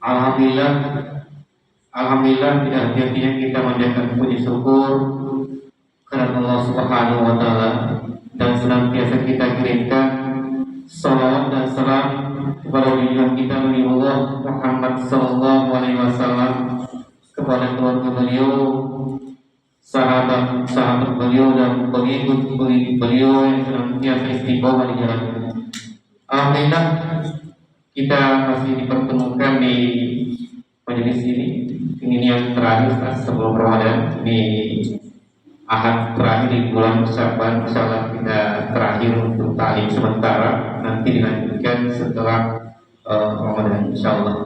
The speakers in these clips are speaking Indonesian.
Alhamdulillah, Alhamdulillah tidak henti-hentinya kita menjaga puji syukur karena Allah Subhanahu wa Ta'ala, dan senantiasa kita kirimkan salawat dan salam kepada junjungan kita Nabi Allah Muhammad Sallallahu Alaihi Wasallam, kepada keluarga beliau, sahabat-sahabat beliau, dan pengikut beliau yang senantiasa istiqomah di jalan. Alhamdulillah, kita masih dipertemukan di majelis ini yang terakhir sebelum Ramadan. Ini ahad terakhir di bulan Sya'ban, insyaallah kita terakhir untuk ta'lim sementara, nanti dilanjutkan setelah Ramadan insyaallah.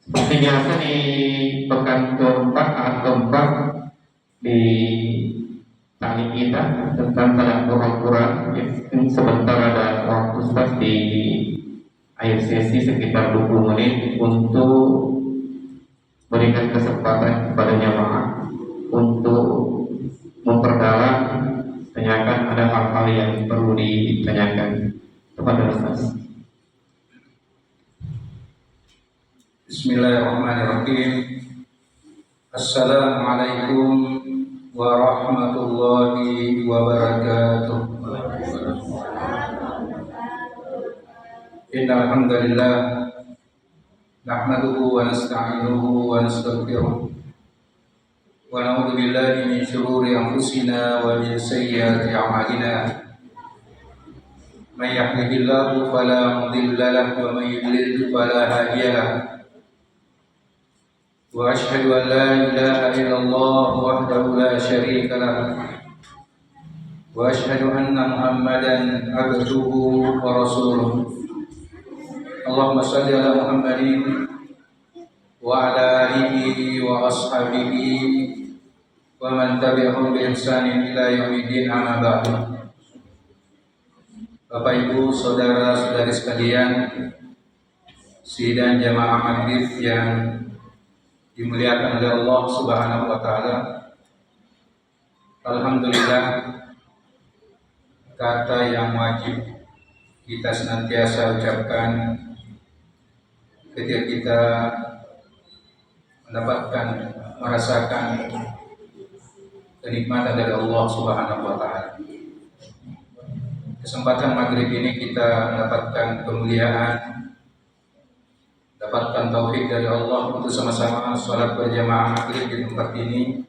Seperti biasa di pekan keempat, ahad keempat di ta'lim kita tentang tadabbur Al-Quran. Sebentar ada waktu Ustaz di akhir sesi sekitar 20 menit untuk berikan kesempatan kepada jamaah untuk memperdalam, tanyakan, ada hal-hal yang perlu ditanyakan kepada Ustaz. Bismillahirrahmanirrahim. Assalamualaikum warahmatullahi wabarakatuh. Innal hamdalillah nahmaduhu wa nasta'inuhu wa nastaghfiruh wa na'udzu billahi min shururi anfusina wa min sayyiati a'malina. May yahdihillahu fala mudilla lahu wa may yudlil fala hadiya lahu. Wa asyhadu an la ilaha illallah wahdahu la syarika lahu wa asyhadu anna Muhammadan abduhu wa rasuluh. Allahumma shalli ala Muhammadin wa ala alihi wa ashabihi wa man tabi'ahum bi ihsanin ila yaumiddin, amma ba'du. Bapak Ibu, saudara-saudari sekalian, sidang jamaah maghrib yang dimuliakan oleh Allah Subhanahu wa Ta'ala, alhamdulillah, kata yang wajib kita senantiasa ucapkan ketika kita mendapatkan, merasakan kenikmatan dari Allah Subhanahu wa Ta'ala. Kesempatan maghrib ini kita mendapatkan kemuliaan, dapatkan taufik dari Allah untuk sama-sama sholat berjamaah maghrib di tempat ini.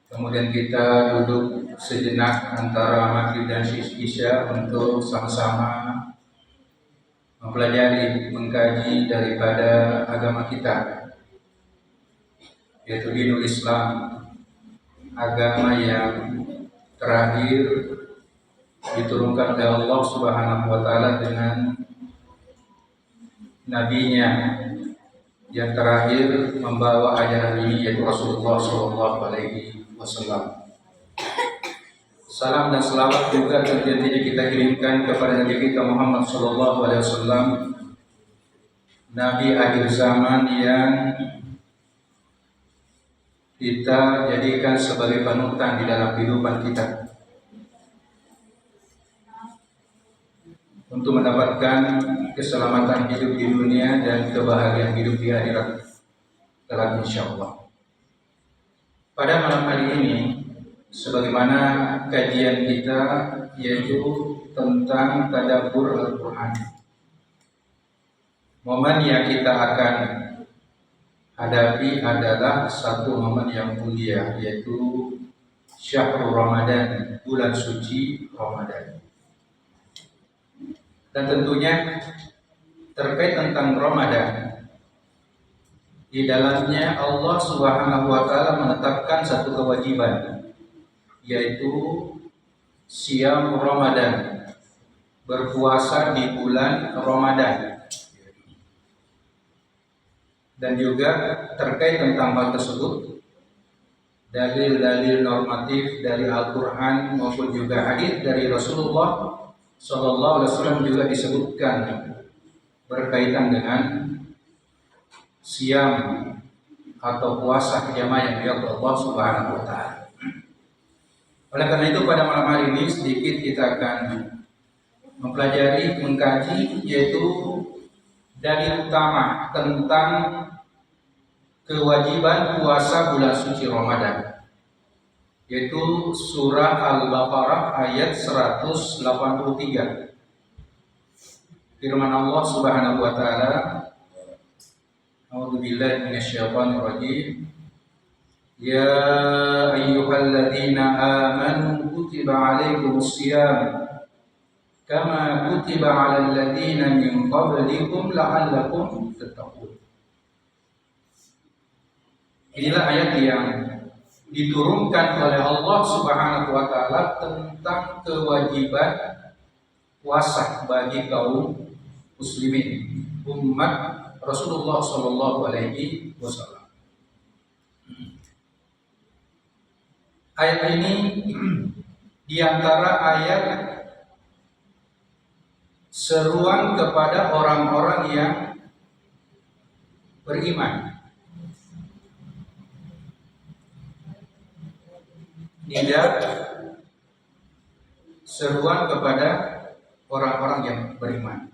Kemudian kita duduk sejenak antara maghrib dan isya untuk sama-sama mempelajari, mengkaji daripada agama kita, yaitu dinul Islam, agama yang terakhir diturunkan oleh Allah Subhanahu wa Ta'ala dengan nabinya yang terakhir membawa ajaran ini, yaitu Rasulullah Sallallahu Alaihi Wasallam. Salam dan selawat juga tentunya kita kirimkan kepada Nabi kita Muhammad Sallallahu Alaihi Wasallam, Nabi akhir zaman yang kita jadikan sebagai panutan di dalam kehidupan kita untuk mendapatkan keselamatan hidup di dunia dan kebahagiaan hidup di akhirat kelak insyaallah. Pada malam hari ini, sebagaimana kajian kita yaitu tentang tadabbur Al-Quran. Momen yang kita akan hadapi adalah satu momen yang mulia, yaitu Syahrul Ramadan, bulan suci Ramadan. Dan tentunya terkait tentang Ramadan, di dalamnya Allah Subhanahu wa Ta'ala menetapkan satu kewajiban, yaitu siam Ramadan, berpuasa di bulan Ramadan. Dan juga terkait tentang hal tersebut, dalil-dalil normatif dari Al-Quran maupun juga hadis dari Rasulullah Sallallahu Alaihi Wasallam juga disebutkan berkaitan dengan siam atau puasa jamaah yang dilakukan Allah Subhanahu wa Ta'ala. Oleh karena itu pada malam hari ini sedikit kita akan mempelajari, mengkaji, yaitu dalil utama tentang kewajiban puasa bulan suci Ramadan, yaitu surah Al-Baqarah ayat 183. Firman Allah Subhanahu wa taala, A'udzubillahi minasyaitonir rajim. Ya ayyuhalladzina amanu kutiba 'alaikumus shiyam kama kutiba 'alal ladzina min qablikum la'allakum tattaqun. Inilah ayat yang diturunkan oleh Allah Subhanahu wa taala tentang kewajiban puasa bagi kaum muslimin, umat Rasulullah sallallahu alaihi wasallam. Ayat ini di antara ayat seruan kepada orang-orang yang beriman. Tidak seruan kepada orang-orang yang beriman.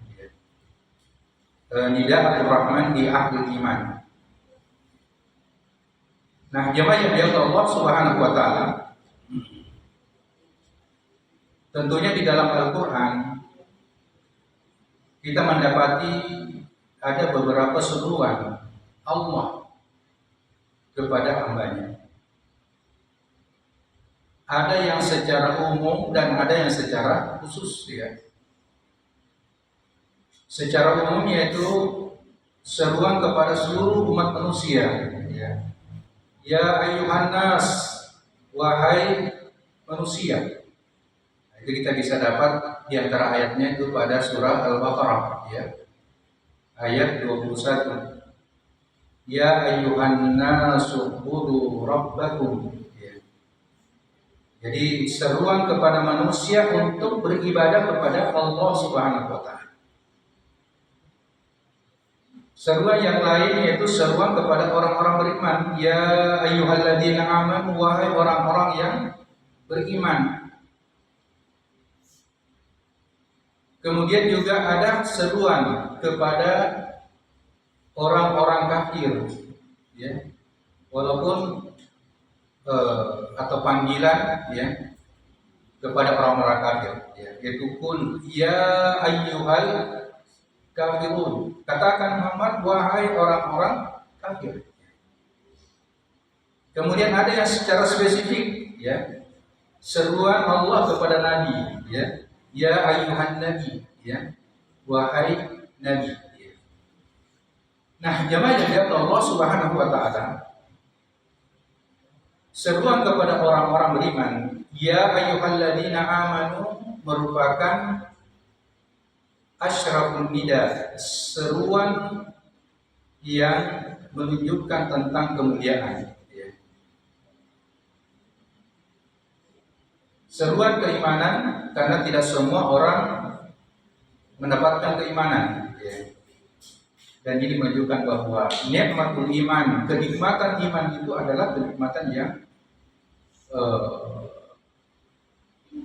Nida Ar-Rahman di ahlul iman. Nah, jemaah yang dimuliakan Allah Subhanahu wa taala, tentunya di dalam Al-Qur'an kita mendapati ada beberapa seruan Allah kepada hambanya. Ada yang secara umum dan ada yang secara khusus, ya. Secara umum yaitu seruan kepada seluruh umat manusia, ya. Ya ayyuhan nas, wahai manusia. Itu kita bisa dapat di antara ayatnya itu pada surah Al-Baqarah, ya. Ayat 21. Ya ayyuhan nasu ubudu rabbakum. Ya. Jadi seruan kepada manusia untuk beribadah kepada Allah Subhanahu wa taala. Seruan yang lain yaitu seruan kepada orang-orang beriman. Ya ayyuhalladzina amanu, wahai orang-orang yang beriman. Kemudian juga ada seruan kepada orang-orang kafir, ya. Walaupun atau panggilan, ya, kepada orang-orang kafir, ya, yaitu kun ya ayyuhal kafirun. Katakan Muhammad, wahai orang-orang kafir. Kemudian ada yang secara spesifik, ya, seruan Allah kepada Nabi, ya. Ya ayyuhan nabi, ya, wahai nabi, ya. Nah, jemaah yang dimuliakan Allah Subhanahu wa taala, seruan kepada orang-orang beriman, ya ayyuhalladzina amanu, merupakan asyrafun nida, seruan yang menunjukkan tentang kemuliaan, ya. Seruan keimanan, karena tidak semua orang mendapatkan keimanan, ya. Dan ini menunjukkan bahwa nikmatul iman, kenikmatan iman itu adalah kenikmatan yang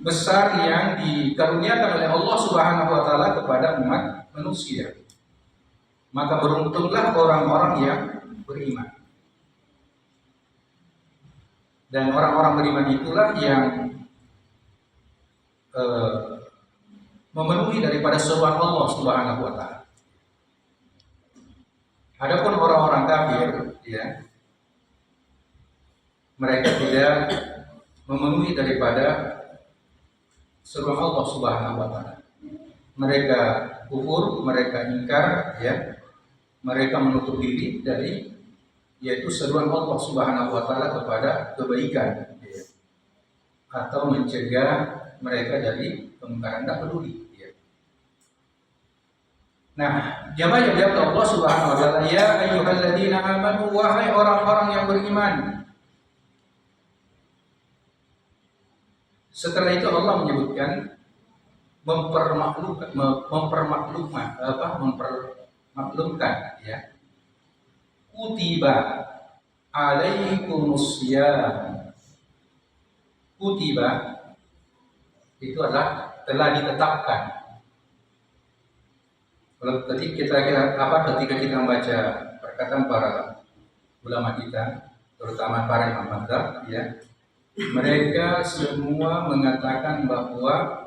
besar yang dikaruniakan oleh Allah Subhanahu wa taala kepada umat manusia. Maka beruntunglah orang-orang yang beriman. Dan orang-orang beriman itulah yang memenuhi daripada seruan Allah Subhanahu wa taala. Adapun orang-orang kafir, ya, mereka tidak memenuhi daripada seruan Allah Subhanahu wa taala. Mereka kufur, mereka ingkar, ya. Mereka menutup diri dari yaitu seruan Allah Subhanahu wa taala kepada kebaikan, ya. Atau mencegah mereka dari kemungkaran, tidak peduli, ya. Nah, jamaah yang dimuliakan Allah Subhanahu wa taala, ya ayyuhalladzina amanu, wahai orang-orang yang beriman. Setelah itu Allah menyebutkan mempermaklumkan, ya. Kutiba alaikumus syiyam. Kutiba itu adalah telah ditetapkan. Kalau ketika kita membaca perkataan para ulama kita, terutama para imam mazhab, ya, mereka semua mengatakan bahwa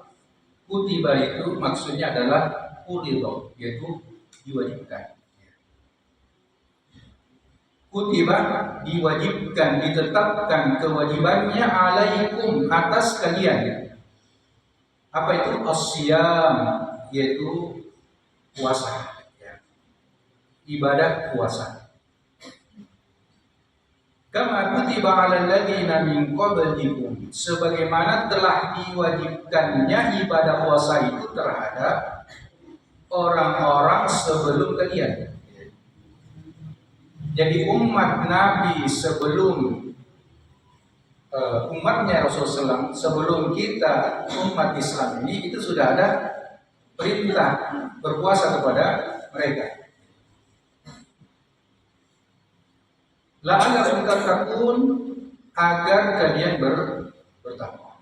kutiba itu maksudnya adalah furidho, yaitu diwajibkan. Kutiba diwajibkan, ditetapkan kewajibannya alaikum atas kalian. Apa itu? As-siyam, yaitu puasa, ya. Ibadah puasa. Kama kutiba 'alal ladzina min qablikum, sebagaimana telah diwajibkannya ibadah puasa itu terhadap orang-orang sebelum kalian. Jadi umat Nabi sebelum umatnya Rasulullah SAW, sebelum kita umat Islam ini, itu sudah ada perintah berpuasa kepada mereka. La'allakum tattaqun, agar kalian bertakwa.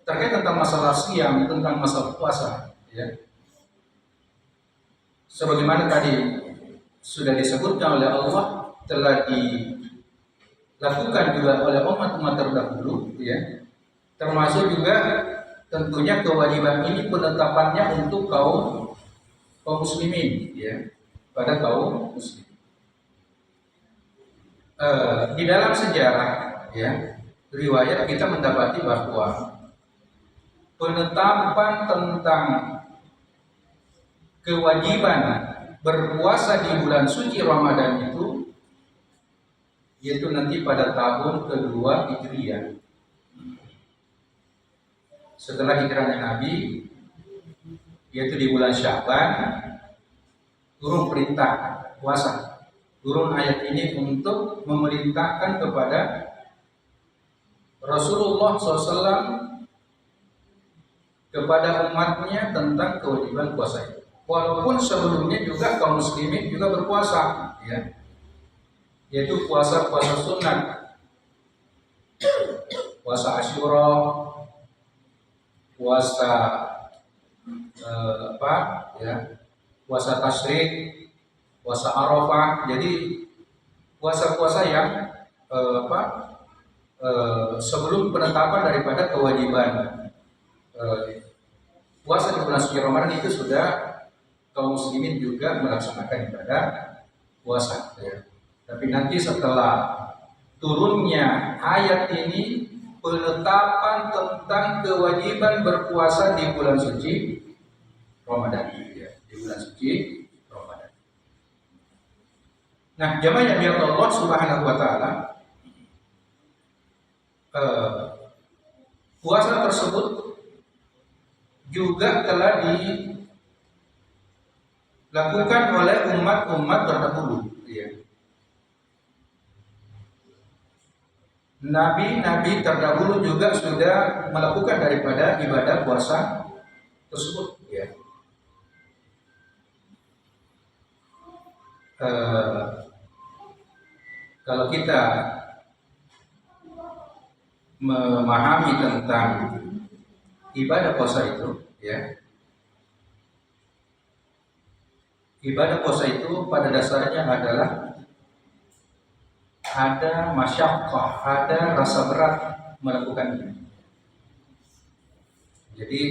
Terkait tentang masalah siam, tentang masalah puasa, ya. Sebagaimana tadi sudah disebutkan oleh Allah, telah dilakukan juga oleh umat-umat terdahulu, ya. Termasuk juga tentunya kewajiban ini penetapannya untuk kaum muslimin, ya, pada kaum muslim. Di dalam sejarah, ya, riwayat kita mendapati bahwa penetapan tentang kewajiban berpuasa di bulan suci Ramadan itu, yaitu nanti pada tahun kedua Hijriah. Setelah hijrahnya Nabi, yaitu di bulan Sya'ban, turun perintah puasa. Turun ayat ini untuk memerintahkan kepada Rasulullah SAW kepada umatnya tentang kewajiban puasa itu. Walaupun sebelumnya juga kaum muslimin juga berpuasa, ya, yaitu puasa sunat, puasa Asyura, puasa puasa Tasyrik, puasa Arafah. Jadi puasa-puasa yang sebelum penetapan daripada kewajiban puasa di bulan suci Ramadan itu sudah kaum muslimin juga melaksanakan ibadah puasa, ya. Tapi nanti setelah turunnya ayat ini, penetapan tentang kewajiban berpuasa di bulan suci Ramadan, ya, di bulan suci Ramadan. Nah, jamaah yang dirahmati Allah Subhanahu wa taala, puasa tersebut juga telah dilakukan oleh umat-umat terdahulu, ya. Nabi-nabi terdahulu juga sudah melakukan daripada ibadah puasa tersebut, ya. Kalau kita memahami tentang ibadah puasa itu, ya, ibadah puasa itu pada dasarnya adalah ada masyaqqah, ada rasa berat melakukannya. Jadi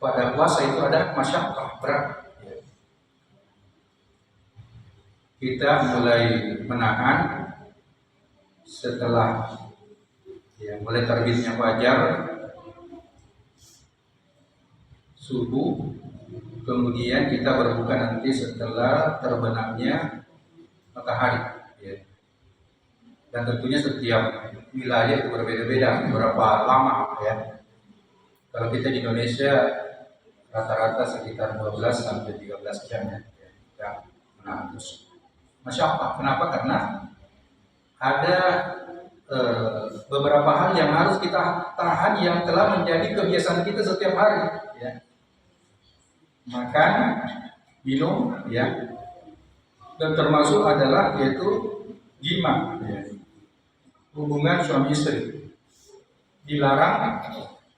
pada puasa itu ada masyaqqah, berat. Kita mulai menahan setelah, ya, mulai terbitnya fajar, subuh, kemudian kita berbuka nanti setelah terbenamnya matahari, ya. Dan tentunya setiap wilayah itu berbeda-beda berapa lama, ya. Kalau kita di Indonesia rata-rata sekitar 12 sampai 13 jam, ya, kita menahan terus. Masyaqqah. Kenapa? Karena ada beberapa hal yang harus kita tahan yang telah menjadi kebiasaan kita setiap hari, ya. Makan, minum, ya, dan termasuk adalah yaitu jima, ya, hubungan suami istri dilarang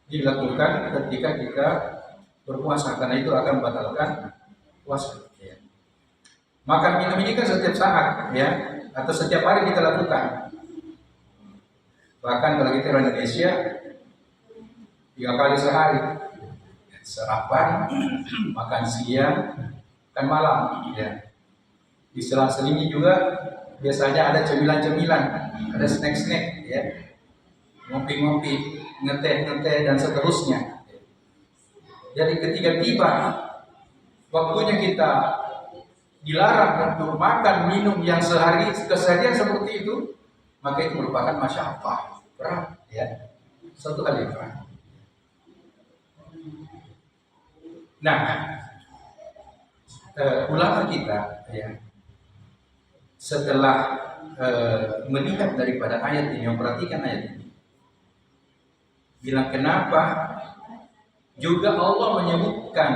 dilakukan ketika kita berpuasa, karena itu akan membatalkan puasa. Ya. Makan minum ini kan setiap saat, ya, atau setiap hari kita lakukan. Bahkan kalau kita orang Indonesia 3 kali sehari, sarapan, makan siang, dan malam. Ya. Di selang-selingi juga biasanya ada cemilan-cemilan, ada snack-snack, ya, ngopi-ngopi, ngeteh-ngeteh, dan seterusnya. Jadi ketika tiba waktunya kita dilarang untuk makan minum yang keseharian seperti itu, maka itu merupakan masyarakat berat, ya, suatu hal yang berat. Nah, ulama kita, ya, setelah melihat daripada ayat ini, memperhatikan ayat ini, bilang kenapa juga Allah menyebutkan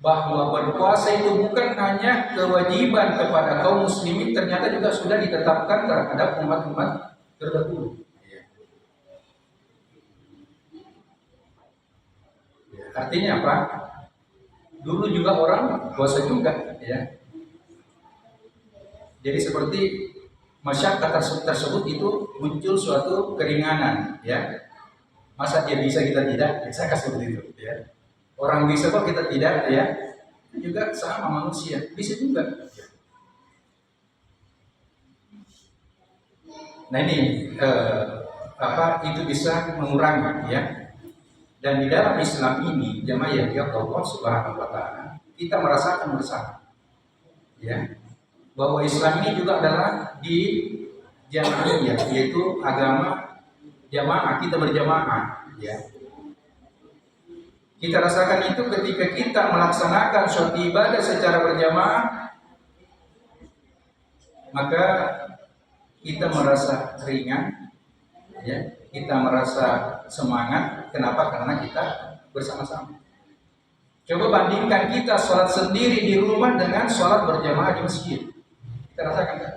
bahwa berpuasa itu bukan hanya kewajiban kepada kaum muslimin, ternyata juga sudah ditetapkan terhadap umat-umat terdahulu. Artinya apa? Dulu juga orang puasa juga, ya. Jadi seperti masyarakat tersebut itu muncul suatu keringanan, ya. Masa dia bisa kita tidak? Saya seperti itu, ya. Orang bisa kok kita tidak, ya. Juga sama manusia, bisa juga. Nah ini itu bisa mengurangi, ya. Dan di dalam Islam ini, jamaah yang Allah Subhanahu wa taala, kita merasakan bersama, ya, bahwa Islam ini juga adalah di jamaahiyah, yaitu agama jamaah, kita berjamaah, ya. Kita rasakan itu ketika kita melaksanakan suatu ibadah secara berjamaah, maka kita merasa ringan, ya, kita merasa semangat. Kenapa? Karena kita bersama-sama. Coba bandingkan kita sholat sendiri di rumah dengan sholat berjamaah di masjid. Kita rasakan kan?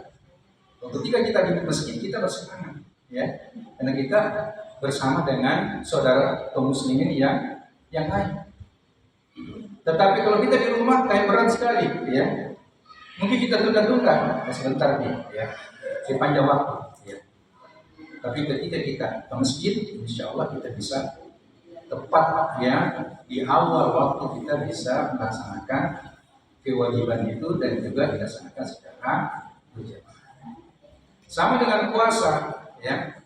Ketika kita di masjid kita bersemangat, ya, karena kita bersama dengan saudara kaum muslimin yang lain. Tetapi kalau kita di rumah kayak berat sekali, ya. Mungkin kita tunda-tunda sebentar nih, ya, sepanjang waktu, ya. Tapi ketika kita ke masjid, insya Allah kita bisa tepat, ya, di awal waktu kita bisa melaksanakan kewajiban itu dan juga dilaksanakan secara berjamaah. Sama dengan puasa, ya.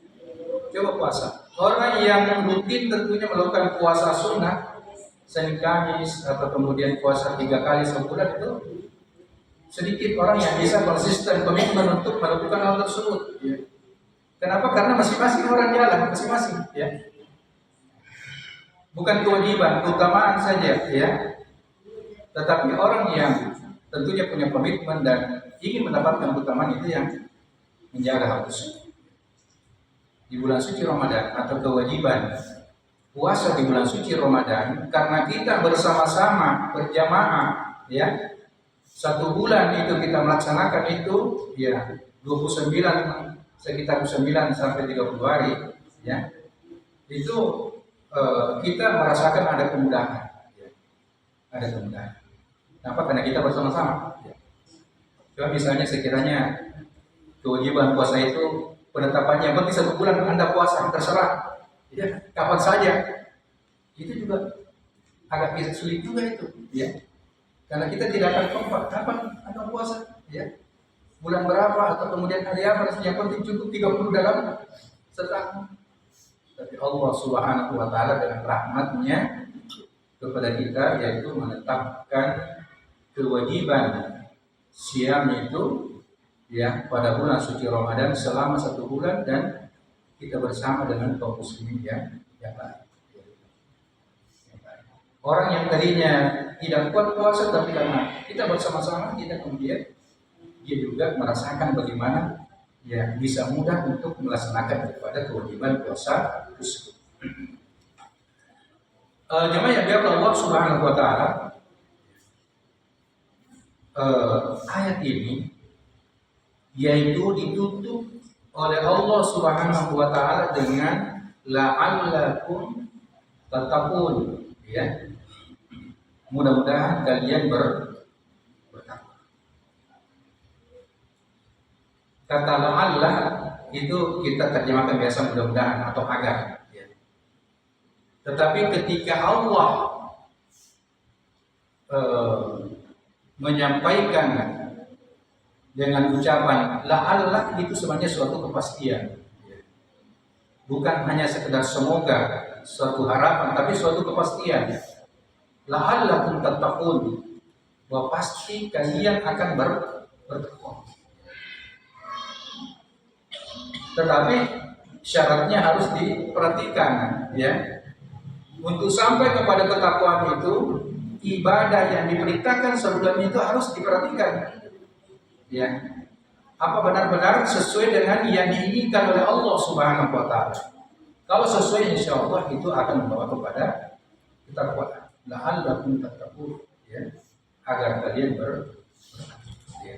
Coba puasa. Orang yang rutin tentunya melakukan puasa sunnah, Senin Kamis atau kemudian puasa 3 kali sebulan, itu sedikit orang yang bisa konsisten komitmen untuk melakukan hal tersebut, ya. Kenapa? Karena masing-masing orang jalan masing-masing, ya. Bukan kewajiban, keutamaan saja, ya. Tetapi orang yang tentunya punya komitmen dan ingin mendapatkan keutamaan itu yang menjaga hal tersebut. Di bulan suci Ramadan atau kewajiban puasa di bulan suci Ramadan, karena kita bersama-sama berjamaah, ya, 1 bulan itu kita melaksanakan itu, ya, 29, sekitar 9 sampai 30 hari, ya, itu kita merasakan ada kemudahan, ya. Ada kemudahan. Kenapa? Karena kita bersama-sama, ya. Coba misalnya sekiranya kewajiban puasa itu penetapannya berarti 1 bulan Anda puasa, terserah, ya, kapan saja, itu juga agak sulit juga itu, ya. Karena kita tidak akan kompak kapan Anda puasa, ya, bulan berapa atau kemudian hari apa, yang penting cukup 30 dalam setahun. Tapi Allah Subhanahu wa taala dengan rahmatnya kepada kita, yaitu menetapkan kewajiban siam itu, ya, pada bulan suci Ramadan selama 1 bulan dan kita bersama dengan kaum muslimin yang lain. Orang yang tadinya tidak kuat puasa, tapi karena kita bersama-sama, kita kemudian dia juga merasakan bagaimana, ya, bisa mudah untuk melaksanakan kepada kewajiban puasa tersebut. Jemaah yang dirahmati Allah Subhanahu wa taala, ayat ini yaitu ditutup oleh Allah Subhanahu wa taala dengan la'allakum tattaqun, ya. Mudah-mudahan kalian bertakwa. Kata la'alla itu kita terjemahkan biasa mudah-mudahan atau agar, ya. Tetapi ketika Allah menyampaikan dengan ucapan la'alla, itu sebenarnya suatu kepastian, bukan hanya sekedar semoga, suatu harapan, tapi suatu kepastian. La'allakum tattaqun, bahwa pasti kalian akan bertakwa. Tetapi syaratnya harus diperhatikan, ya. Untuk sampai kepada ketakwaan itu, ibadah yang diperintahkan sebelumnya itu harus diperhatikan, ya. Apa benar-benar sesuai dengan yang diinginkan oleh Allah Subhanahu wa taala. Kalau sesuai, insya Allah itu akan membawa kepada ketakwaan. La'allakum tattaqun, ya, agar kalian ya.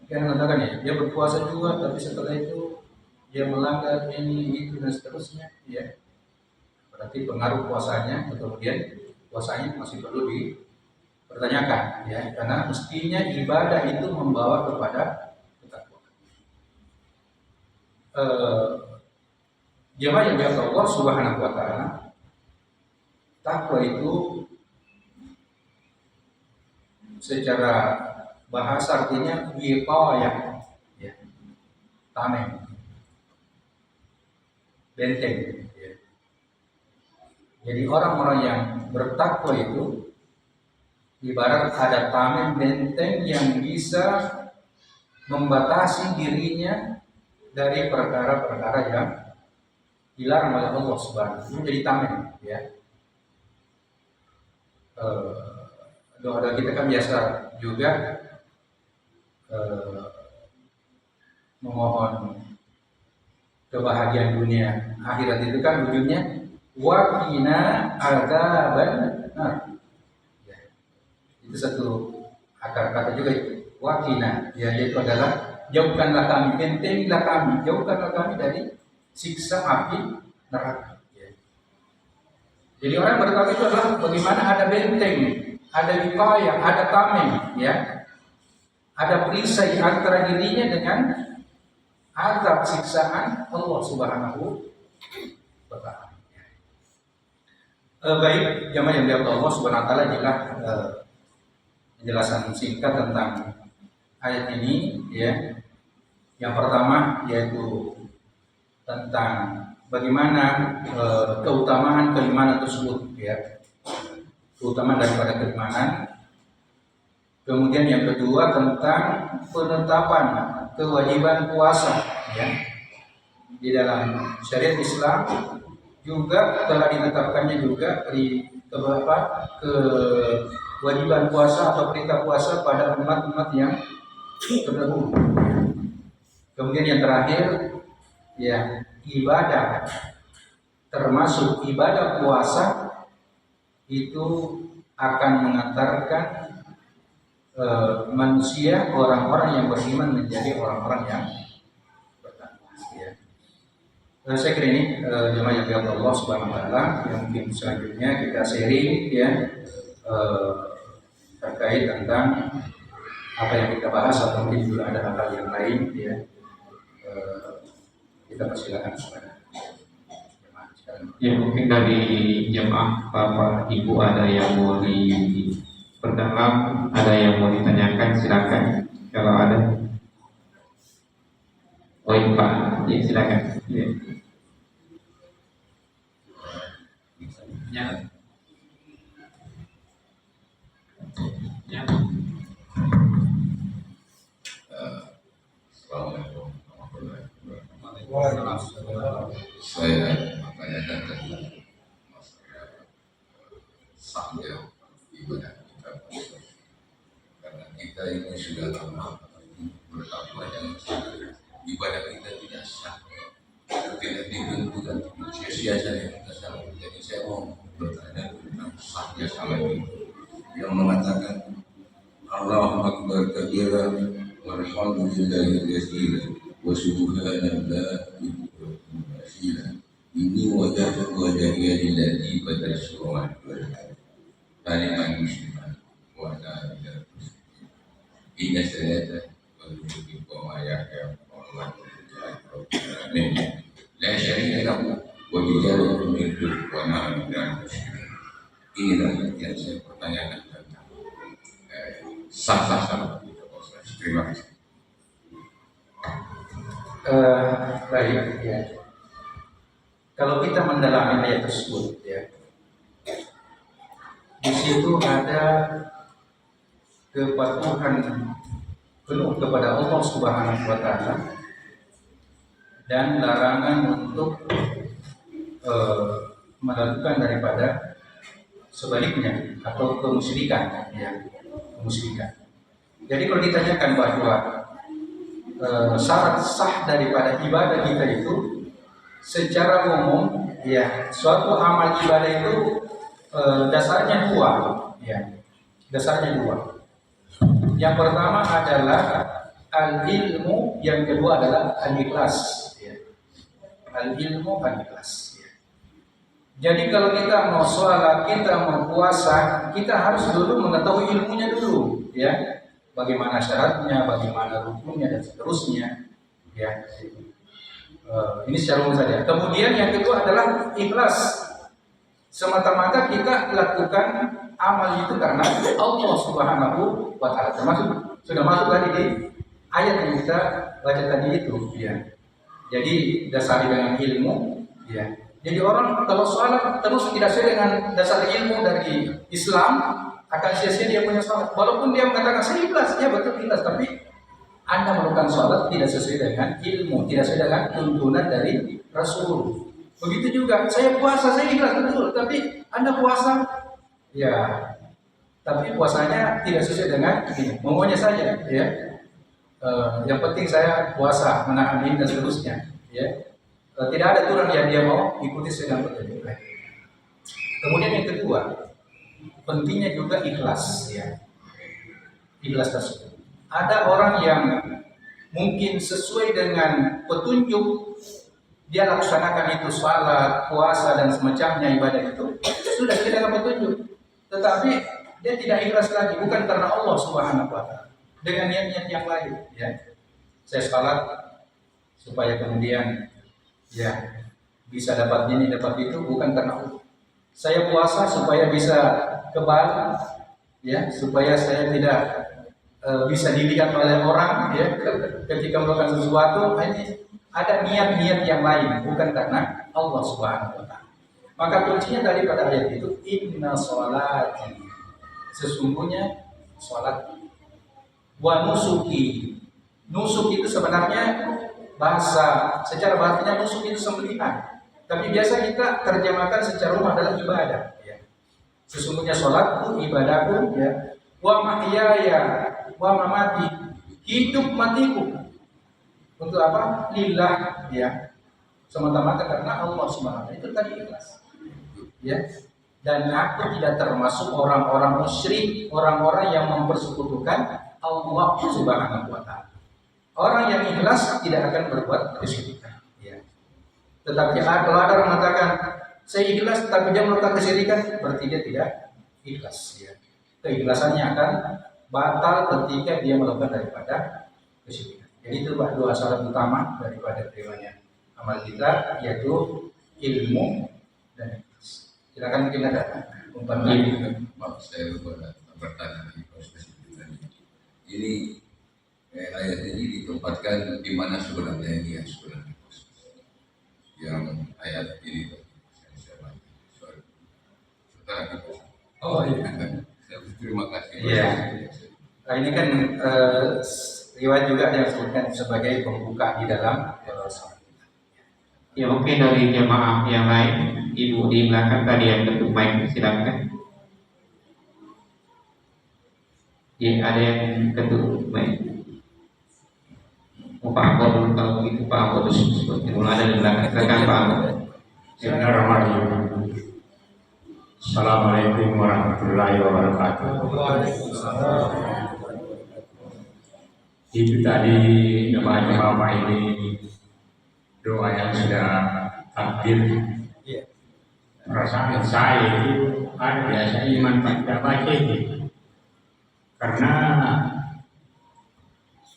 Yang mengatakan ya, dia berpuasa juga, tapi setelah itu dia melanggar ini itu dan seterusnya, ya. Berarti pengaruh puasanya, atau kemudian puasanya masih perlu dipertanyakan, ya, karena mestinya ibadah itu membawa kepada ketakwaan. Jemaah yang dirahmati Allah Subhanahu wa taala, takwa itu secara bahasa artinya wiqayah, ya, tameng, benteng, ya. Jadi orang-orang yang bertakwa itu ibarat ada tameng, benteng yang bisa membatasi dirinya dari perkara-perkara yang dilarang oleh Allah Subhanahu wa taala. Jadi tameng, ya. Doa kita kan biasa juga memohon kebahagiaan dunia akhirat, itu kan ujungnya wa qina adzabannar, ya. Itu satu akar kata juga itu, wa qina, ya, yaitu adalah jauhkanlah kami, bentengilah kami, jauhkanlah kami dari siksa api neraka, ya. Jadi orang bertakwa itu adalah bagaimana ada benteng, ada wiqayah, ada tameng, ya. Ada perisai antara dirinya dengan azab siksaan Allah Subhanahu wa taala. Baik, jemaah yang dirahmati Allah Subhanahu wa taala, inilah penjelasan singkat tentang ayat ini, ya. Yang pertama yaitu tentang bagaimana keutamaan keimanan tersebut, ya. Keutamaan daripada keimanan. Kemudian yang kedua tentang penetapan kewajiban puasa, ya. Di dalam syariat Islam juga telah ditetapkannya juga kewajiban puasa atau perintah puasa pada umat-umat yang terdahulu. Kemudian yang terakhir, ya, ibadah, termasuk ibadah puasa itu akan mengantarkan manusia, orang-orang yang beriman menjadi orang-orang yang bertakwa, ya. Saya kira ini jemaah yang dirahmati Allah Subhanahu wa taala, yang mungkin selanjutnya kita sharing, ya, terkait tentang apa yang kita bahas, atau mungkin juga ada hal yang lain, ya. Kita persilakan kepada jemaah sekalian. Ya, mungkin dari jemaah Bapak Ibu ada yang mau diperdalam, ada yang mau ditanyakan, silakan kalau ada. Oh iya Pak, ya silakan. Ya. Ya. Ya. Assalamualaikum warahmatullahi wabarakatuh. Saya menanyakan tentang masalah sahnya ibadah kita, karena kita ini sudah lama bertakwa dan ibadah kita tidak sah, tidak ditentukan, sia-sia saja kita salah. Jadi saya mau bertanya tentang sahnya salat itu yang mengatakan Allahu Akbar kabira walhamdulillahi katsiran wa subhanallahi katsiran وجهي للذي بدأ السوء كلمة مسلمة وأنا من المسلمين إن الصلاة والنسك ومحياي ومماتي لا شريك له وبذلك أمرت وما من المشركين. Inilah yang saya pertanyakan tentang sah-sah salat kita. Terima kasih. Baik ya. Kalau kita mendalami ayat tersebut ya, di situ ada kepatuhan penuh kepada Allah Subhanahu wa taala dan larangan untuk melakukan daripada sebaliknya atau kemusyrikan ya, kemusyrikan. Jadi kalau ditanyakan bahwa syarat sah daripada ibadah kita itu secara umum ya, suatu amal ibadah itu dasarnya dua ya, dasarnya dua. Yang pertama adalah al-ilmu, yang kedua adalah al-ikhlas ya. Al-ilmu, al-ikhlas ya. Jadi kalau kita mau sholat, kita mau puasa, kita harus dulu mengetahui ilmunya dulu ya, bagaimana syaratnya, bagaimana rukunnya dan seterusnya ya. Ini secara umum saja. Kemudian yang kedua adalah ikhlas. Semata-mata kita lakukan amal itu karena Allah Subhanahu wa taala. Termasuk sudah masuk tadi di ayat yang kita baca tadi itu ya. Jadi dasari dengan ilmu ya. Jadi orang kalau sholat terus tidak sesuai dengan dasar ilmu dari Islam, akan sia-sia dia punya sholat. Walaupun dia mengatakan saya ikhlas, ya betul ikhlas, tapi Anda melakukan sholat tidak sesuai dengan ilmu, tidak sesuai dengan tuntunan dari Rasul. Begitu juga, saya puasa, saya ikhlas betul, tapi Anda puasa, ya, tapi puasanya tidak sesuai dengan ini, maunya saja, ya. Yang penting saya puasa, menahan diri dan seterusnya, ya. Tidak ada aturan yang dia mau ikuti sedang petunjuk. Kemudian yang kedua, pentingnya juga ikhlas, ya. Ikhlas tersebut. Ada orang yang mungkin sesuai dengan petunjuk, dia laksanakan itu salat, puasa dan semacamnya ibadah itu sudah sesuai dengan petunjuk. Tetapi dia tidak ikhlas lagi, bukan karena Allah Subhanahu wa taala, dengan niat-niat yang lain, ya. Saya salat supaya kemudian ya bisa dapat ini dapat itu, bukan karena Allah. Saya puasa supaya bisa kebal, ya, supaya saya tidak bisa dilihat oleh orang ya ketika melakukan sesuatu. Ini ada niat-niat yang lain, bukan karena Allah Subhanahu wa taala. Maka kuncinya daripada ayat itu inna sholati, sesungguhnya sholat, wa nusuki. Nusuk itu sebenarnya bahasa, secara batinnya nusuk itu sembelihan, tapi biasa kita terjemahkan secara umum adalah ibadah ya. Sesungguhnya sholatku, ibadahku ya, wa mahyaya wa mamati, hidup matiku untuk apa? Lillah ya, semata-mata karena Allah Subhanahu wa taala. Itu tadi ikhlas ya. Dan aku tidak termasuk orang-orang musyrik, orang-orang yang mempersekutukan Allah Subhanahu wa taala. Orang yang ikhlas tidak akan berbuat kesyirikan ya. Tetapi kalau ada orang mengatakan saya ikhlas tapi dia melakukan kesyirikan, berarti dia tidak ikhlas ya. Keikhlasannya akan batal ketika dia melakukan daripada kesyirikan. Jadi itu dua syarat utama daripada terimanya amal kita, yaitu ilmu dan ikhlas. Silakan mungkin ada umpan lagi. Maaf, saya bertanya di proses ini. Ayat ini ditempatkan di mana sebenarnya ini yang sebenarnya yang ayat ini saya baca. Setelah itu. Oh iya. Saya terima kasih. Iya. Nah, ini kan riwayat juga ada yang disebutkan sebagai pembuka di dalam salat. Ya mungkin dari jemaah yang lain, ibu di belakang tadi yang ketuk mic, silakan. Ya ada yang ketuk mic. Pak Ambo dulu, kalau begitu Pak Ambo seperti mulai ada di belakang. Silakan Pak Ambo. Bismillahirrahmanirrahim. Assalamualaikum warahmatullahi wabarakatuh. Itu tadi jemaah-jemaah ini doa yang sudah takdir perasaan saya itu ada biasa iman tidak baca itu. Karena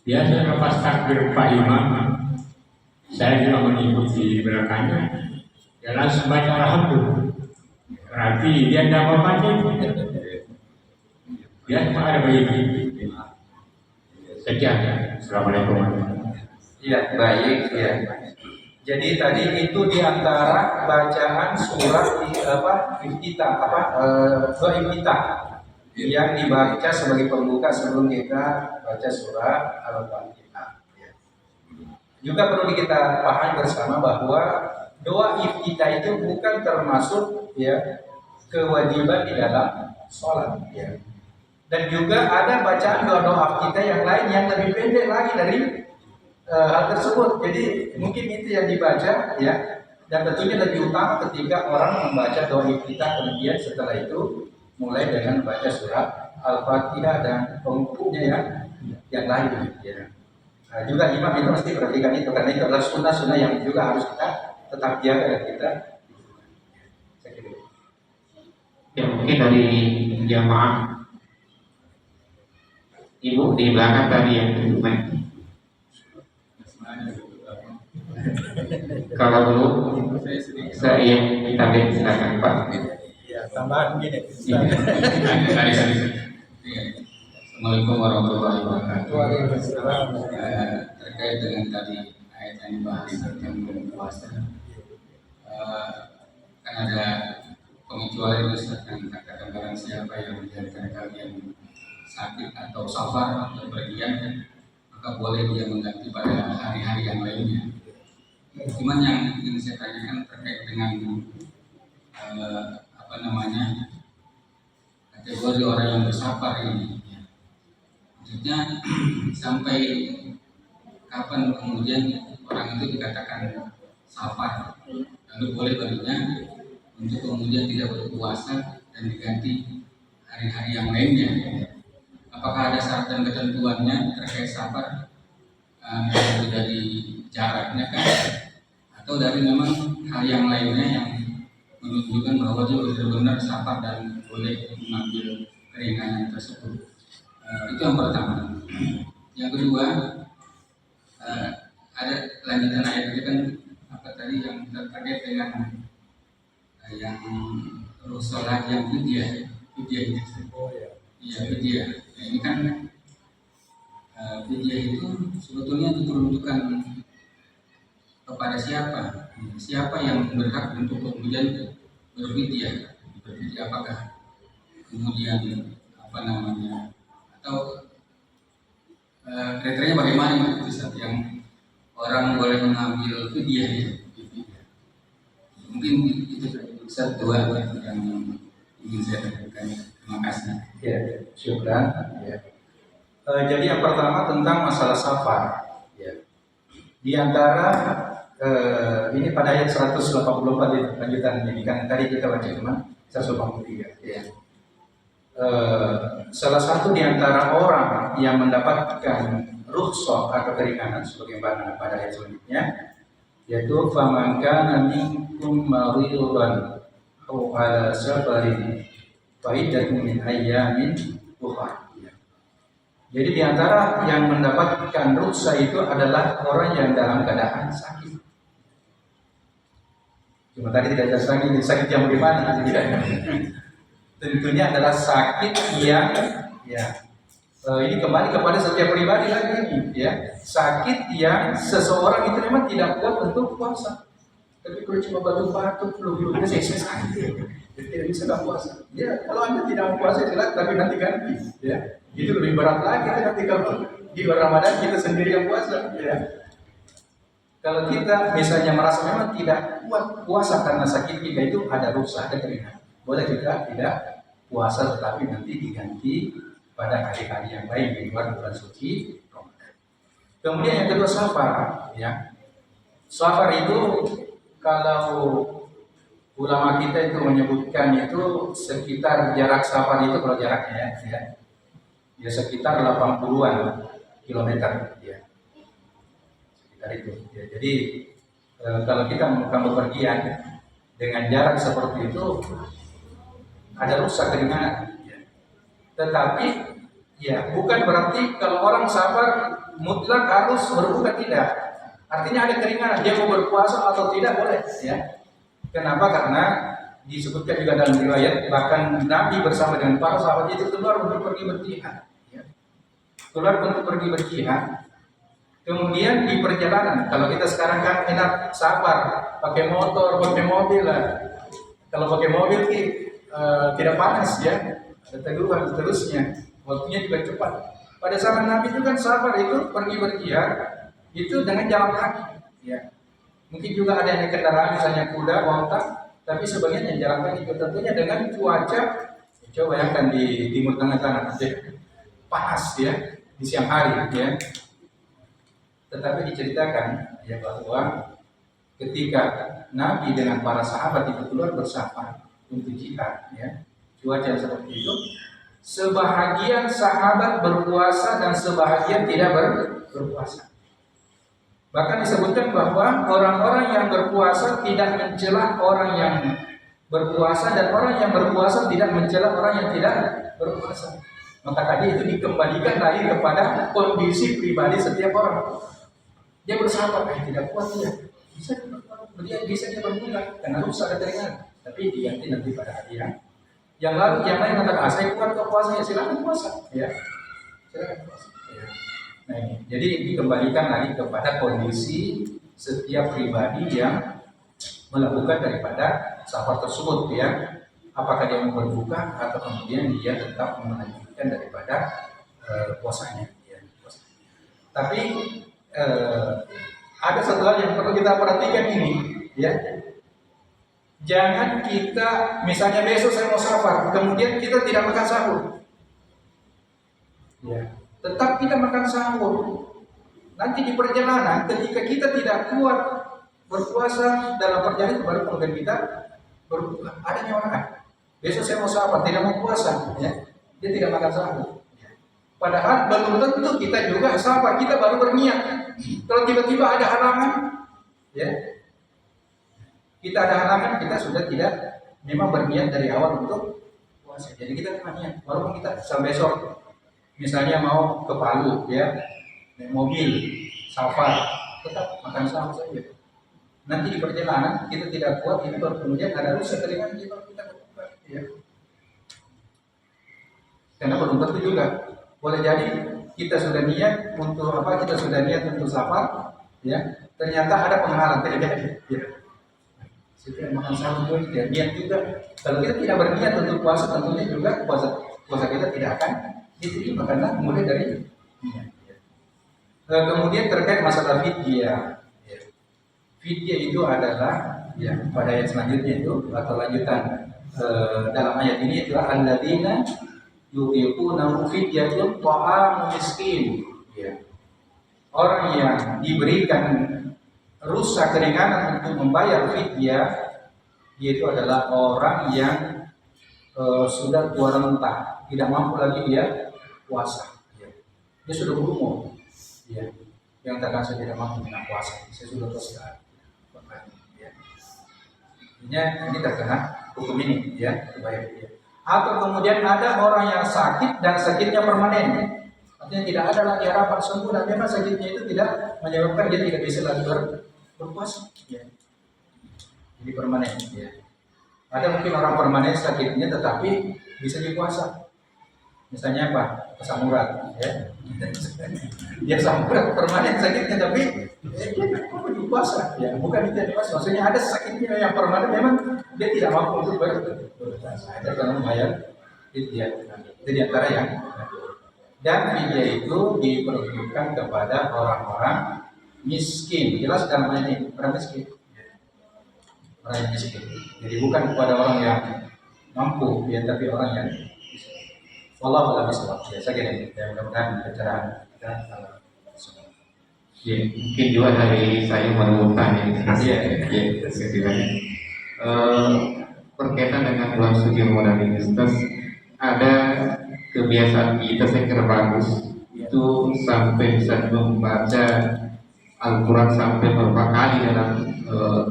biasa lepas takbir Pak Imam, saya juga mengikuti belakangnya. Dia langsung baca Alhamdulillah. Berarti dia tidak membaca itu. Dia tak ada bayi. Sekian. Assalamualaikum warahmatullahi wabarakatuh. Iya, baik ya. Jadi tadi itu di antara bacaan surat iftitah doa iftitah yang dibaca sebagai pembuka sebelum kita baca surat Al-Fatihah. Ya. Juga perlu kita pahami bersama bahwa doa iftitah itu bukan termasuk ya kewajiban di dalam sholat. Ya. Dan juga ada bacaan doa-doa kita yang lain yang lebih pendek lagi dari hal tersebut. Jadi mungkin itu yang dibaca ya. Dan tentunya lebih utama ketika orang membaca doa iftitah, kemudian setelah itu mulai dengan membaca surat Al-Fatihah dan pengikutnya yang lain ya. Nah, juga imam itu mesti perhatikan itu karena itu adalah sunnah-sunnah yang juga harus kita tetap jaga dan kita. Saya kira. Ya mungkin dari jamaah ibu di belakang tadi yang tutup mic. Kalau dulu saya yang kita lihat silakan Pak. Ya, tambahan gini. Assalamualaikum warahmatullahi wabarakatuh. Waalaikumsalam. Terkait dengan tadi ayat yang dibahas tentang bulan puasa, kan ada pengecualian misalkan katakan barang siapa yang menjadikan kalian sakit atau safar atau pergian, maka boleh dia mengganti pada hari-hari yang lainnya. Cuman yang ingin saya tanyakan terkait dengan kategori orang yang bersafar ini. Maksudnya sampai kapan kemudian orang itu dikatakan safar, lalu boleh baginya untuk kemudian tidak berpuasa dan diganti hari-hari yang lainnya. Apakah ada syarat dan ketentuannya terkait safar, dari jaraknya kan, atau dari memang hal yang lainnya yang menunjukkan bahwa dia benar-benar safar dan boleh mengambil keringanan tersebut. Itu yang pertama. Yang kedua, ada lanjutan ayat itu kan tadi yang terkait dengan yang rusolah yang fidyah itu. Iya fidyah. Nah, ini kan fidyah itu sebetulnya diperuntukkan kepada siapa? Siapa yang berhak untuk kemudian berfidyah? Berfidyah apakah kemudian atau kriterianya bagaimana itu saat yang orang boleh mengambil fidyah ya? Mungkin itu satu yang ingin saya katakan. Terima kasih. Ya, syukran. Ya. Jadi yang pertama tentang masalah safar. Ya. Di antara ini pada ayat 184 lanjutan ini kan tadi kita baca cuma 183. Ya. Salah satu di antara orang yang mendapatkan rukhsah atau keringanan sebagaimana pada ayat selanjutnya yaitu faman kana minkum maridan aw ala safarin fa iddatun min ayyamin ukhra. Jadi di antara yang mendapatkan rukhsah itu adalah orang yang dalam keadaan sakit. Cuma tadi tidak jelas lagi sakit yang bagaimana tentunya adalah sakit yang ini kembali kepada setiap pribadi lagi ya, sakit yang seseorang itu memang tidak kuat untuk puasa. Tapi kalau cuma batuk-batuk, flu-flu saya sakit, tidak bisa nggak puasa. Ya kalau Anda tidak puasa silakan, tapi nanti ganti. Ya itu lebih berat lagi nanti kalau di Ramadan kita sendiri yang puasa. Ya. Kalau kita misalnya merasa memang tidak kuat puasa karena sakit kita itu ada rukhsah, ada keringanan. Boleh kita tidak puasa tetapi nanti diganti pada hari-hari yang lain di luar bulan suci Ramadan. Kemudian yang kedua safar, ya. Safar itu kalau ulama kita itu menyebutkan itu sekitar jarak safar itu kalau jaraknya ya sekitar 80-an kilometer ya. Sekitar itu. Ya, jadi kalau kita melakukan bepergian dengan jarak seperti itu ada rusak keringanan. Ya. Tetapi ya bukan berarti kalau orang sabar mutlak harus berbuka, tidak. Artinya ada keringanan, dia mau berpuasa atau tidak boleh. Ya. Kenapa? Karena disebutkan juga dalam riwayat bahkan Nabi bersama dengan para sahabat itu keluar untuk pergi berjihad. Ya. Keluar untuk pergi berjihad. Kemudian di perjalanan, kalau kita sekarang kan enak sabar, pakai motor, pakai mobil lah. Kalau pakai mobil tidak panas ya, ada teguhan terusnya, waktunya juga cepat. Pada zaman Nabi itu kan sabar itu pergi berjihad itu dengan jalan kaki. Ya. Mungkin juga ada yang naik kendaraan, misalnya kuda, onta, tapi sebagian yang jalan kaki. Tentunya dengan cuaca, coba bayangkan di Timur Tengah sana, ya, panas ya di siang hari ya. Tetapi diceritakan ya bahwa ketika Nabi dengan para sahabat itu keluar bersama untuk jihad, ya, cuaca seperti itu, sebahagian sahabat berpuasa dan sebahagian tidak berpuasa. Bahkan disebutkan bahwa orang-orang yang berpuasa tidak mencela orang yang berpuasa dan orang yang berpuasa tidak mencela orang yang tidak berpuasa. Maka tadi itu dikembalikan lagi kepada kondisi pribadi setiap orang. Dia bersahabat, tidak kuat dia bisa dia berbuka karena rusak keringanan, tapi diganti nanti pada hari yang lalu. Yang lain katakan, saya kuat kok puasa, ya silakan puasa, ya silakan puasa. Ya. Nah ini, jadi dikembalikan lagi kepada kondisi setiap pribadi yang melakukan daripada safar tersebut, ya. Apakah dia mau berbuka atau kemudian dia tetap melanjutkan daripada puasanya. Ya. Tapi ada satu hal yang perlu kita perhatikan ini, ya. Jangan kita, misalnya besok saya mau safar, kemudian kita tidak makan sahur. Ya. Tetap kita makan sahur. Nanti di perjalanan, ketika kita tidak kuat berpuasa dalam perjalanan, baru kemudian kita berbuka. Adanya orang, besok saya mau safar, tidak mau puasa, ya. Dia tidak makan sahur. Padahal belum tentu kita juga safar, kita baru berniat. Kalau tiba-tiba ada halangan, ya, kita ada halangan, kita sudah tidak memang berniat dari awal untuk puasa. Jadi kita niat, walaupun kita sampai besok, misalnya mau ke Palu, ya, naik mobil, safar, tetap makan sahur saja. Nanti di perjalanan kita tidak kuat, ini baru kemudian ada rusak keringanan kita berbuka, ya. Karena belum tentu juga. Boleh jadi kita sudah niat untuk apa? Kita sudah niat untuk safar, ya. Ternyata ada penghalang, tidak jadi. Ya. Setelah makan sahur itu tidak niat juga. Kalau kita tidak berniat untuk puasa, tentunya juga puasa kita tidak akan diterima karena kemudian dari niat. Ya. Kemudian terkait masalah fidyah. Ya. Fidyah itu adalah, ya, pada ayat selanjutnya itu atau lanjutan dalam ayat ini itulah alladzina yuqiquna fidyatun ta'am miskin, ya. Orang yang diberikan rusak keringanan untuk membayar fidyah, yaitu adalah orang yang sudah tua renta, tidak mampu lagi dia puasa, ya. Dia sudah berumur, ya. Yang katakan saya tidak mampu dengan puasa, saya sudah tua sekali, ya. Ini terkena hukum ini, ya, bayar fidyah. Atau kemudian ada orang yang sakit dan sakitnya permanen, artinya tidak ada lagi harapan sembuh dan memang sakitnya itu tidak menyebabkan dia tidak bisa lagi berpuasa, ya. Jadi permanen, ya. Ada mungkin orang permanen sakitnya tetapi bisa dipuasa, misalnya apa? Asam urat, ya. Dia asam urat permanen sakitnya tapi dia mampu dipuasa, ya. Bukan tidak dipuasa, maksudnya ada sakitnya yang permanen memang dia tidak mampu untuk berpuasa. Ada dalam ayat fidyah. Itu diantara yang. Dan fidyah itu diperuntukkan kepada orang-orang miskin. Jelas dalam ayat ini orang miskin. Orang yang miskin. Jadi bukan kepada orang yang mampu, ya, tapi orang yang miskin. Wallahu a'lam bishawab. Ya, saya kira ini. Ya, mudah-mudahan pencerahan kita. Ya, mungkin juga dari saya mau tanya. Ya, terima kasih. Berkaitan dengan bulan suci Ramadan ini, Ustaz, ada kebiasaan kita saya kira bagus itu sampai bisa membaca Al-Quran sampai beberapa kali dalam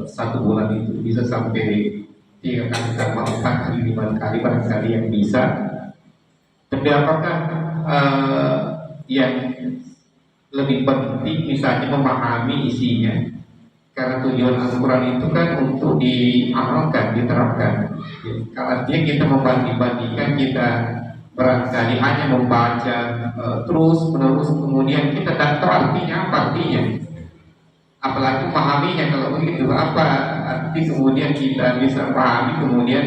satu bulan itu bisa sampai 3 kali, sama 4 kali, 5 kali barangkali yang bisa. Tapi apakah yang lebih penting misalnya memahami isinya, karena tujuan Al-Quran itu kan untuk diamalkan, diterapkan. Kalau artinya kita membanding-bandingkan, kita barangkali hanya membaca terus menerus, kemudian kita tak tahu artinya apa artinya, apalagi memahaminya. Kalau begitu apa arti kemudian kita bisa pahami, kemudian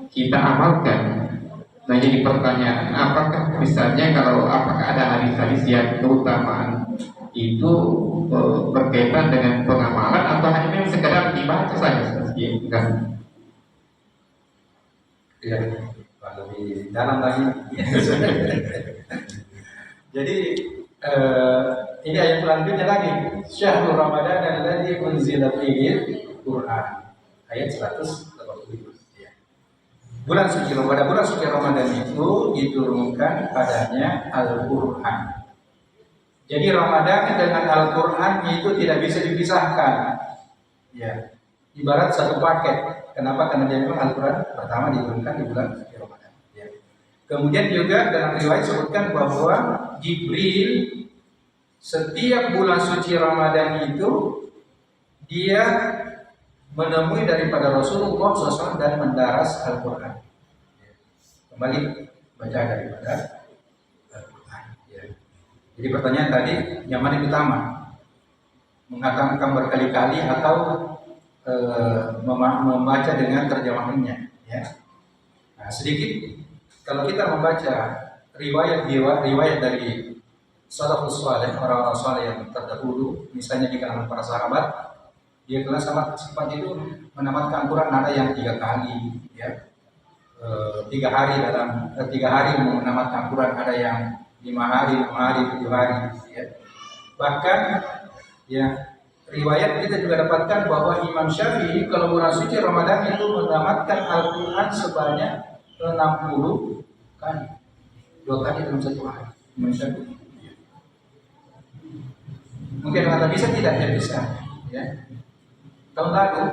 kita amalkan. Nah, jadi pertanyaan, apakah misalnya apakah ada hadis-hadis yang keutamaan itu berkaitan dengan pengamalan, atau hanya memang sekedar dibaca saja? Ya, lebih dalam lagi. Jadi ini ayat selanjutnya lagi, Syahrul Ramadan alladzi unzila fihi Qur'an, ayat 180. Bulan suci Ramadan, bulan suci Ramadan itu diturunkan padanya Al-Qur'an. Jadi Ramadan dengan Al-Qur'an itu tidak bisa dipisahkan. Ya, ibarat satu paket. Kenapa? Karena dia memang Al-Quran pertama diturunkan di bulan suci Ramadan. Ya. Kemudian juga dalam riwayat disebutkan bahwa Jibril setiap bulan suci Ramadan itu dia menemui daripada Rasulullah SAW dan mendaras Al-Quran. Ya. Kembali baca daripada Al-Quran. Ya. Jadi pertanyaan tadi, yang mana yang utama? Mengatakan berkali-kali atau membaca dengan terjemahannya, ya. Nah, sedikit kalau kita membaca riwayat dari salafus saleh, orang-orang saleh yang terdahulu, misalnya di kalangan para sahabat, dia kelas sifat itu menamatkan Quran ada yang 3 kali, ya, 3 hari dalam 3 hari menamatkan Quran, ada yang 5 hari, 6 hari, 7 hari, ya. Bahkan, ya, riwayat kita juga dapatkan bahwa Imam Syafi'i kalau bulan suci Ramadan itu menamatkan Al-Quran sebanyak 60 kali, 2 kali dalam 1 hari. Imam Syafi'i. Mungkin kata bisa, tidak ya bisa. Ya. Tahun lalu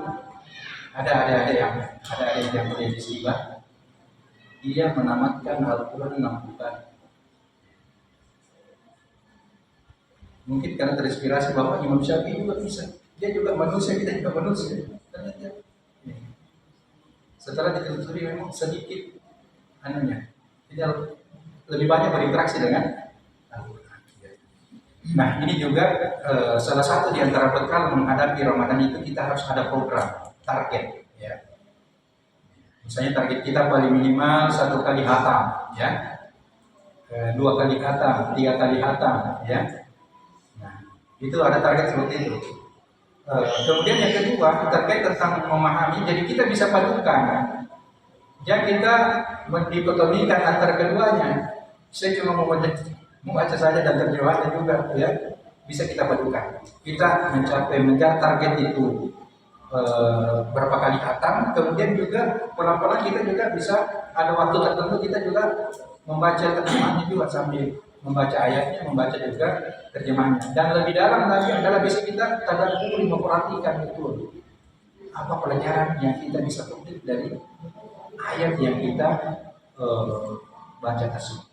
ada yang boleh disibah, dia menamatkan Al-Quran 60 kali. Mungkin karena terinspirasi bahwa Imam Syafi'i juga bisa. Dia juga manusia, kita juga manusia. Ternyata setelah ditelusuri memang sedikit anunya. Jadi lebih banyak berinteraksi dengan Al-Quran. Nah, ini juga salah satu di antara bekal menghadapi Ramadan itu kita harus ada program, target, ya. Misalnya target kita paling minimal 1 kali khatam, ya. 2 kali khatam, 3 kali khatam, ya. Itu ada target seperti itu. Kemudian yang kedua terkait tentang memahami, jadi kita bisa padukan. Jangan kita mendikotomikan antara keduanya. Saya cuma membaca saja dan terjemahannya juga, ya. Bisa kita padukan. Kita mencapai target itu berapa kali khatam, kemudian juga pelan-pelan kita juga bisa ada waktu tertentu kita juga membaca terjemahannya juga sambil membaca ayatnya, membaca juga terjemahannya. Dan lebih dalam lagi adalah bisa kita tadabburi, memperhatikan betul apa pelajaran yang kita bisa petik dari ayat yang kita baca tersebut.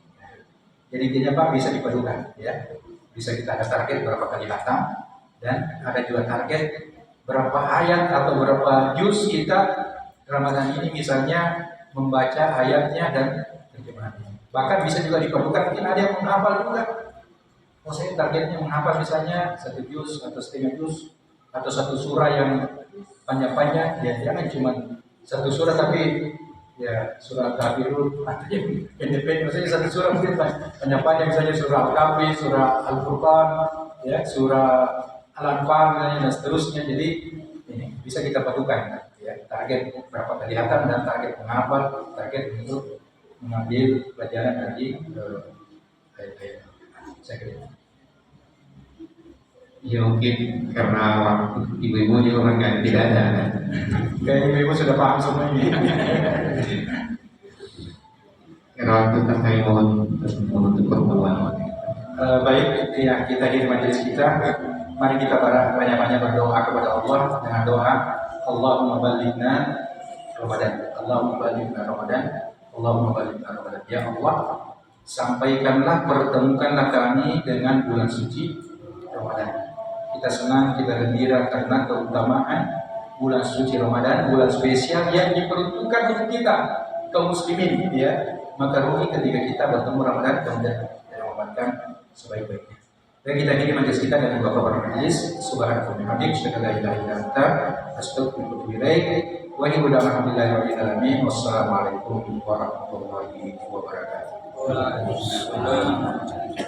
Jadi intinya Pak bisa dipadukan, ya. Bisa kita ada target berapa kali khatam, dan ada juga target berapa ayat atau berapa juz kita Ramadan ini misalnya membaca ayatnya dan terjemahannya. Bahkan bisa juga diperlukan, mungkin ada yang menghafal juga. Oh, saya targetnya menghafal misalnya 1 juz atau setengah juz atau 1 surah yang panjang-panjang. Ya, jangan cuma 1 surah tapi ya surah Al-Kafirun atau yang pendek-pendek. Maksudnya 1 surah mungkin panjang-panjang, misalnya surah Al-Kahfi, surah Al-Furqan, ya, surah Al-Anfal dan seterusnya. Jadi ini bisa kita padukan, ya, target berapa kali khatam dan target menghafal, target untuk mengambil pelajaran dari ayat-ayat. Saya kira. Ya mungkin karena waktu ibu-ibu juga orang kan tidak ada. Kayak ibu-ibu sudah paham semua ini. Karena waktu saya mohon untuk pertemuan. Baik, ya kita di majelis kita Mari kita banyak-banyak berdoa kepada Allah dengan doa Allahumma balighna Ramadan. Allahumma balighna Ramadan. Allahumma balighna Ramadan. Ya Allah, sampaikanlah, pertemukanlah kami dengan bulan suci Ramadan. Kita senang, kita gembira karena keutamaan bulan suci Ramadan, bulan spesial yang diperuntukkan untuk kita kaum muslimin, ya. Maka rugi ketika kita bertemu Ramadan kemudian mengamalkan sebaik-baiknya. Dan kita kini majelis kita dengan Bapak para majelis. Subhanallah wa bihamdihi, asyhadu an la ilaha illa anta, astaghfiruka wa atubu ilaik. Wa alhamdulillahi alamin. Wassalamualaikum warahmatullahi wabarakatuh. Waalaikumsalam.